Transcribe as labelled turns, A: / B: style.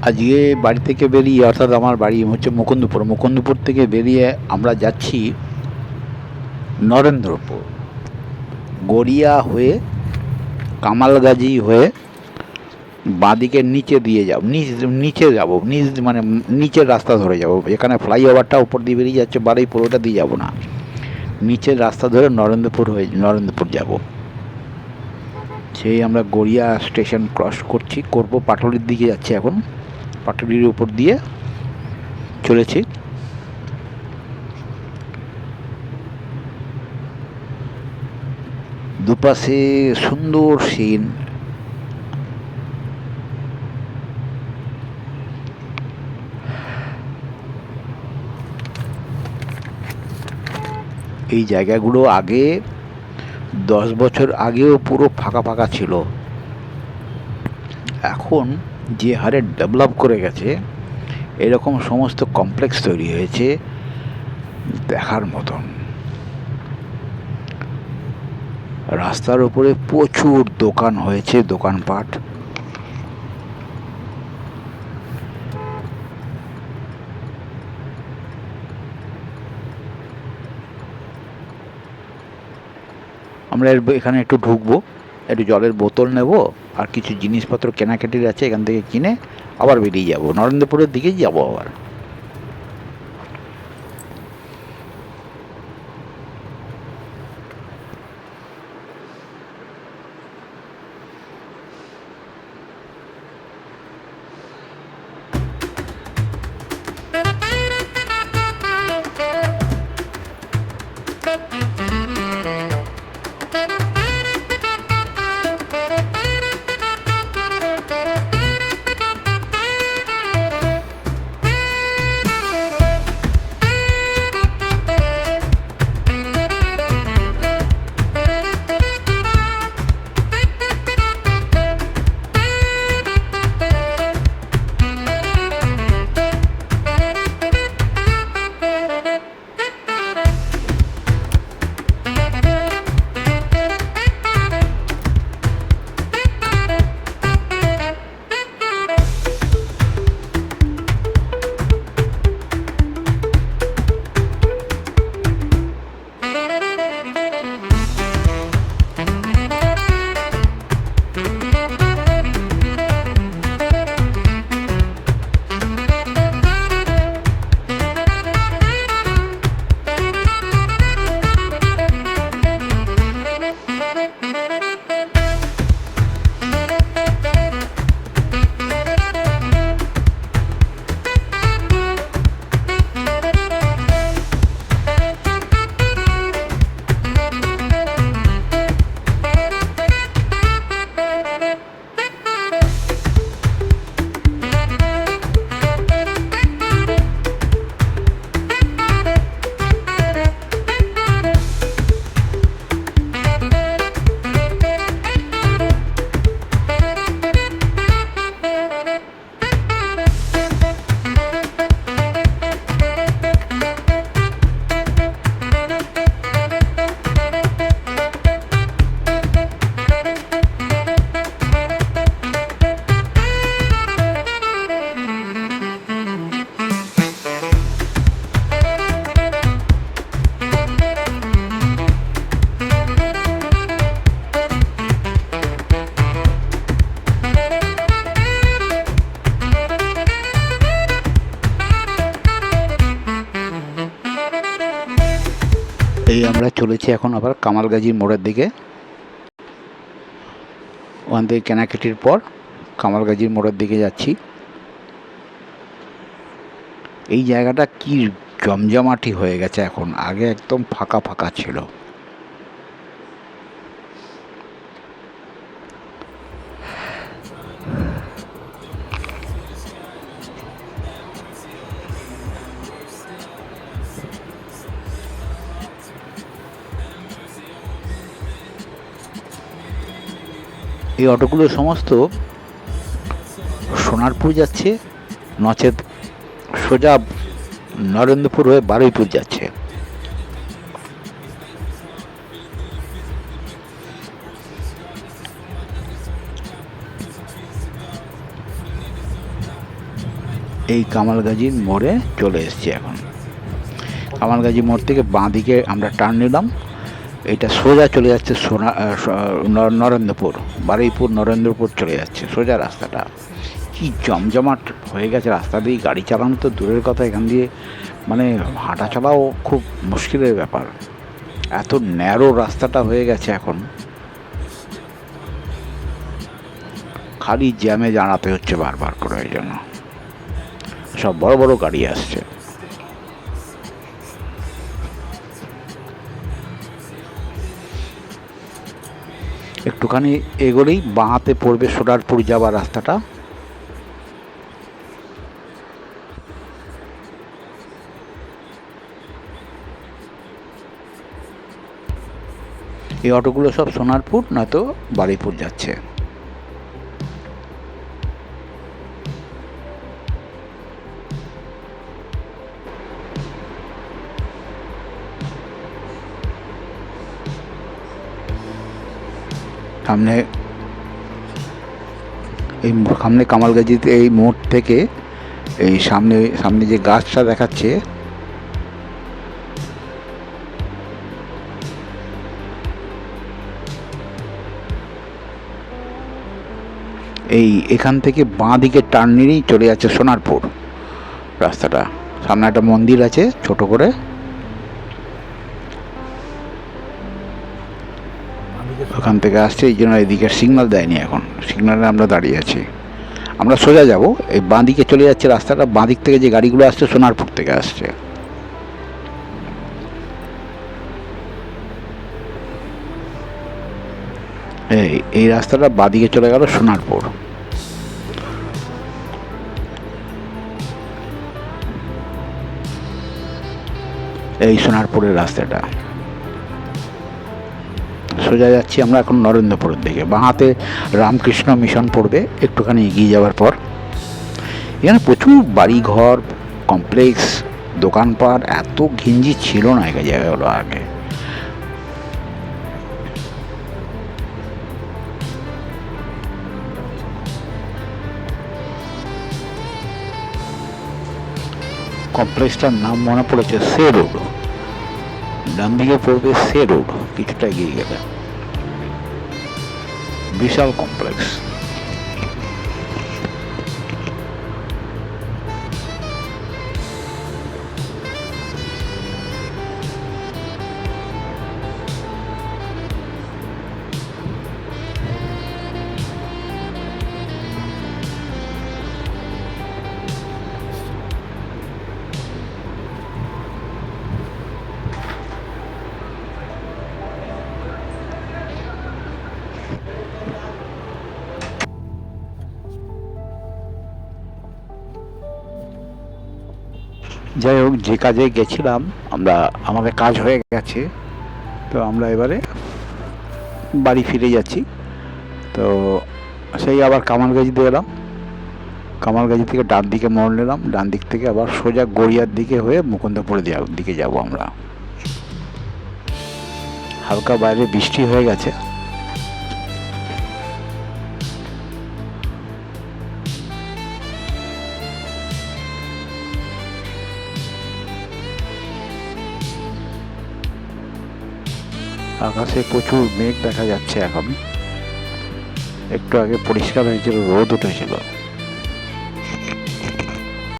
A: আজকে বাড়ি থেকে বেরিয়ে, অর্থাৎ আমার বাড়ি হচ্ছে মুকুন্দপুর, মুকুন্দপুর থেকে বেরিয়ে আমরা যাচ্ছি নরেন্দ্রপুর, গড়িয়া হয়ে, কামালগাজি হয়ে বাঁদিকে নিচে দিয়ে যাব, নিচে যাব, মানে নিচের রাস্তা ধরে যাব। এখানে ফ্লাইওভারটা উপর দিয়ে বেরিয়ে যাচ্ছে, বারুইপুর, ওটা দিয়ে যাব না, নিচের রাস্তা ধরে নরেন্দ্রপুর যাব। সেই আমরা গড়িয়া স্টেশন ক্রস করব, পাটুলির দিকে যাচ্ছি এখন, পাটুলির উপর দিয়ে চলেছি। দুপাশে সুন্দর সিন, এই জায়গাগুলো আগে 10 বছর আগেও পুরো ফাঁকা ফাঁকা ছিল। এখন যে হারে ডেভেলপ করে গেছে, এরকম সমস্ত কমপ্লেক্স তৈরি হয়েছে দেখার মতন। রাস্তার উপরে প্রচুর দোকান হয়েছে, দোকানপাট। আমরা এখানে একটু ঢুকবো, একটু জলের বোতল নেব, আর কিছু জিনিসপত্র কেনাকাটির আছে, এখান থেকে কিনে আবার বেরিয়ে যাব, নরেন্দ্রপুরের দিকেই যাব আবার। এই আমরা চলেছি এখন আবার কামালগাজি মোড়ের দিকে। ওখান থেকে কেনাকাটির পর কামালগাজির মোড়ের দিকে যাচ্ছি। এই জায়গাটা কি জমজমাটি হয়ে গেছে এখন, আগে একদম ফাঁকা ফাঁকা ছিল। এই অটোগুলো সমস্ত সোনারপুর যাচ্ছে, নচেত সোজা নরেন্দ্রপুর হয়ে বারুইপুর যাচ্ছে। এই কামালগাজির মোড়ে চলে এসেছি এখন। কামালগাজি মোড় থেকে বাঁ দিকে আমরা টার্ন নিলাম, এটা সোজা চলে যাচ্ছে নরেন্দ্রপুর, বারুইপুর নরেন্দ্রপুর চলে যাচ্ছে সোজা রাস্তাটা। কি জমজমাট হয়ে গেছে রাস্তা দিয়ে, গাড়ি চালানো তো দূরের কথা, এখান দিয়ে মানে হাঁটা চলাও খুব মুশকিলের ব্যাপার, এত ন্যারো রাস্তাটা হয়ে গেছে এখন। খালি জ্যামে দাঁড়াতে হচ্ছে বারবার করে, ওই জন্য সব বড় বড় গাড়ি আসছে। একটুখানি এগোলেই বাঁহাতে পড়বে সোনারপুর যাওয়ার রাস্তাটা। এই অটোগুলো সব সোনারপুর নয়তো বারুইপুর যাচ্ছে। সামনে কামালগাজিতে এই মোড় থেকে এই সামনে সামনে যে গাছটা দেখাচ্ছে, এখান থেকে বাঁ দিকে টার্ন নিলেই চলে যাচ্ছে সোনারপুর রাস্তাটা। সামনে একটা মন্দির আছে ছোট করে, ওখান থেকে আসছে, এই জন্য এদিকে সিগন্যাল দেয়নি এখন, সিগন্যালে আমরা দাঁড়িয়ে আছি। আমরা সোজা যাব, এই বাঁ দিকে চলে যাচ্ছে রাস্তাটা, বাঁ দিক থেকে যে গাড়িগুলো আসছে সোনারপুর থেকে আসছে। এই রাস্তাটা বাঁ দিকে চলে গেল সোনারপুর। এই সোনারপুরের রাস্তাটা সোজা যাচ্ছি আমরা এখন নরেন্দ্রপুরের দিকে। বাঁহাতে রামকৃষ্ণ মিশন পড়বে একটুখানি এগিয়ে যাওয়ার পর। এখানে প্রচুর বাড়িঘর, কমপ্লেক্স, দোকানপাট, এত ঘিঞ্জি ছিল না এই জায়গাগুলো আগে। কমপ্লেক্সটার নাম মনে পড়েছে সে রোড, ডান দিকে পড়বে সে রোড, কিছুটা এগিয়ে গেলে বিশাল কমপ্লেক্স। যাই হোক, যে কাজে গেছিলাম আমরা, আমাদের কাজ হয়ে গেছে, তো আমরা এবারে বাড়ি ফিরে যাচ্ছি। তো সেই আবার কামালগাজিতে এলাম, কামালগাজি থেকে ডান দিকে মোড় নিলাম, ডান দিক থেকে আবার সোজা গড়িয়ার দিকে হয়ে মুকুন্দপুরের দিকে যাব আমরা। হালকা বাইরে বৃষ্টি হয়ে গেছে, আকাশে প্রচুর মেঘ দেখা যাচ্ছে এখন, একটু আগে পরিষ্কার হয়েছিল, রোদ উঠেছিল।